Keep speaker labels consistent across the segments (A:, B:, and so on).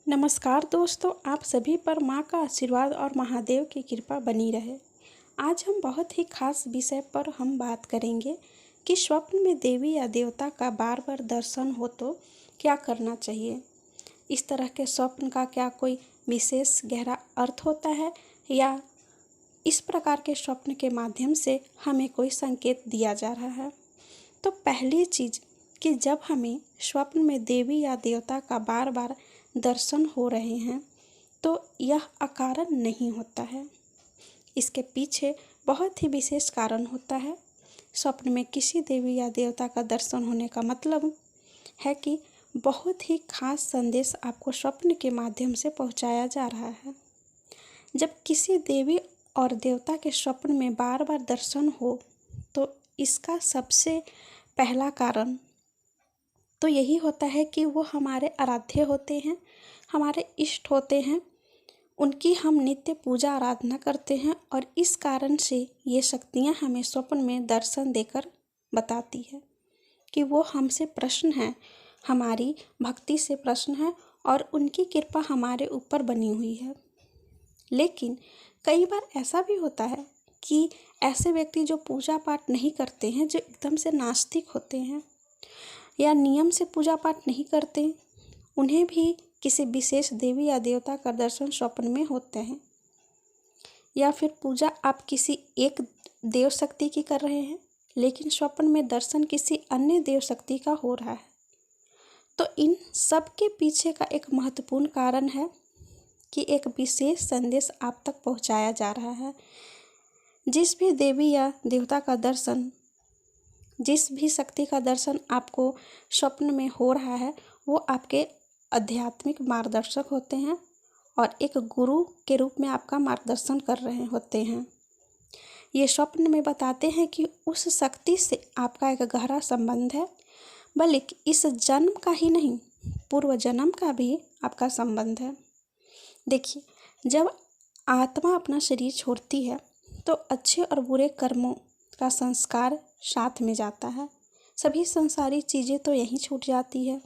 A: नमस्कार दोस्तों, आप सभी पर माँ का आशीर्वाद और महादेव की कृपा बनी रहे। आज हम बहुत ही खास विषय पर हम बात करेंगे कि स्वप्न में देवी या देवता का बार बार दर्शन हो तो क्या करना चाहिए। इस तरह के स्वप्न का क्या कोई विशेष गहरा अर्थ होता है या इस प्रकार के स्वप्न के माध्यम से हमें कोई संकेत दिया जा रहा है। तो पहली चीज़ कि जब हमें स्वप्न में देवी या देवता का बार बार दर्शन हो रहे हैं तो यह अकारण नहीं होता है। इसके पीछे बहुत ही विशेष कारण होता है। स्वप्न में किसी देवी या देवता का दर्शन होने का मतलब है कि बहुत ही खास संदेश आपको स्वप्न के माध्यम से पहुंचाया जा रहा है। जब किसी देवी और देवता के स्वप्न में बार बार दर्शन हो तो इसका सबसे पहला कारण तो यही होता है कि वो हमारे आराध्य होते हैं, हमारे इष्ट होते हैं, उनकी हम नित्य पूजा आराधना करते हैं और इस कारण से ये शक्तियाँ हमें स्वप्न में दर्शन देकर बताती है कि वो हमसे प्रसन्न हैं, हमारी भक्ति से प्रसन्न है और उनकी कृपा हमारे ऊपर बनी हुई है। लेकिन कई बार ऐसा भी होता है कि ऐसे व्यक्ति जो पूजा पाठ नहीं करते हैं, जो एकदम से नास्तिक होते हैं या नियम से पूजा पाठ नहीं करते, उन्हें भी किसी विशेष देवी या देवता का दर्शन स्वप्न में होते हैं। या फिर पूजा आप किसी एक देव शक्ति की कर रहे हैं लेकिन स्वप्न में दर्शन किसी अन्य देव शक्ति का हो रहा है। तो इन सब के पीछे का एक महत्वपूर्ण कारण है कि एक विशेष संदेश आप तक पहुंचाया जा रहा है। जिस भी देवी या देवता का दर्शन, जिस भी शक्ति का दर्शन आपको स्वप्न में हो रहा है वो आपके आध्यात्मिक मार्गदर्शक होते हैं और एक गुरु के रूप में आपका मार्गदर्शन कर रहे होते हैं। ये स्वप्न में बताते हैं कि उस शक्ति से आपका एक गहरा संबंध है, बल्कि इस जन्म का ही नहीं, पूर्व जन्म का भी आपका संबंध है। देखिए, जब आत्मा अपना शरीर छोड़ती है तो अच्छे और बुरे कर्मों का संस्कार साथ में जाता है। सभी संसारी चीज़ें तो यहीं छूट जाती है।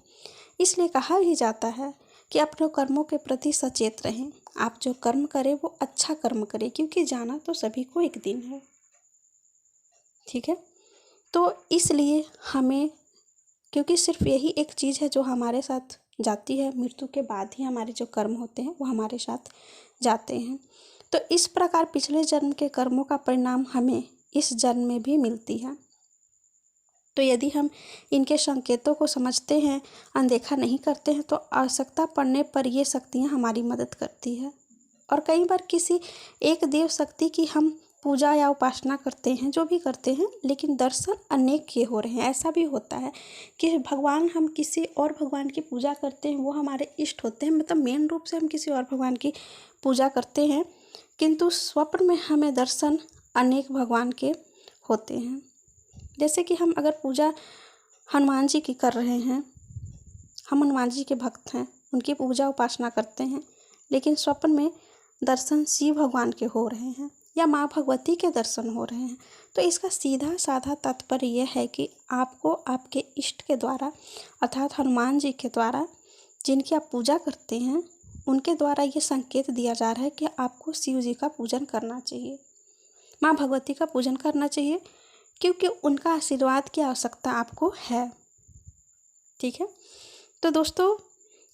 A: इसलिए कहा भी जाता है कि अपने कर्मों के प्रति सचेत रहें। आप जो कर्म करें वो अच्छा कर्म करें, क्योंकि जाना तो सभी को एक दिन है। ठीक है, तो इसलिए हमें, क्योंकि सिर्फ यही एक चीज़ है जो हमारे साथ जाती है, मृत्यु के बाद ही हमारे जो कर्म होते हैं वो हमारे साथ जाते हैं। तो इस प्रकार पिछले जन्म के कर्मों का परिणाम हमें इस जन्म में भी मिलती है। तो यदि हम इनके संकेतों को समझते हैं, अनदेखा नहीं करते हैं, तो आवश्यकता पड़ने पर ये शक्तियाँ हमारी मदद करती है। और कई बार किसी एक देव शक्ति की हम पूजा या उपासना करते हैं, जो भी करते हैं, लेकिन दर्शन अनेक के हो रहे हैं। ऐसा भी होता है कि भगवान, हम किसी और भगवान की पूजा करते हैं, वो हमारे इष्ट होते हैं, मतलब मेन रूप से हम किसी और भगवान की पूजा करते हैं, किंतु स्वप्न में हमें दर्शन अनेक भगवान के होते हैं। जैसे कि हम अगर पूजा हनुमान जी की कर रहे हैं, हम हनुमान जी के भक्त हैं, उनकी पूजा उपासना करते हैं, लेकिन स्वप्न में दर्शन शिव भगवान के हो रहे हैं या माँ भगवती के दर्शन हो रहे हैं, तो इसका सीधा साधा तात्पर्य यह है कि आपको आपके इष्ट के द्वारा, अर्थात हनुमान जी के द्वारा, जिनकी आप पूजा करते हैं, उनके द्वारा ये संकेत दिया जा रहा है कि आपको शिव जी का पूजन करना चाहिए, माँ भगवती का पूजन करना चाहिए, क्योंकि उनका आशीर्वाद की आवश्यकता आपको है। ठीक है, तो दोस्तों,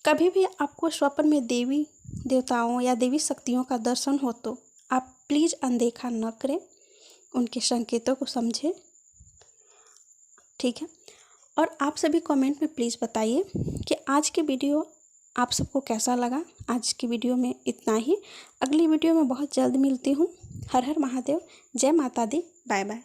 A: कभी भी आपको स्वप्न में देवी देवताओं या देवी शक्तियों का दर्शन हो तो आप प्लीज़ अनदेखा न करें, उनके संकेतों को समझें। ठीक है, और आप सभी कमेंट में प्लीज़ बताइए कि आज की वीडियो आप सबको कैसा लगा। आज की वीडियो में इतना ही। अगली वीडियो में बहुत जल्द मिलती हूँ। हर हर महादेव, जय माता दी, बाय बाय।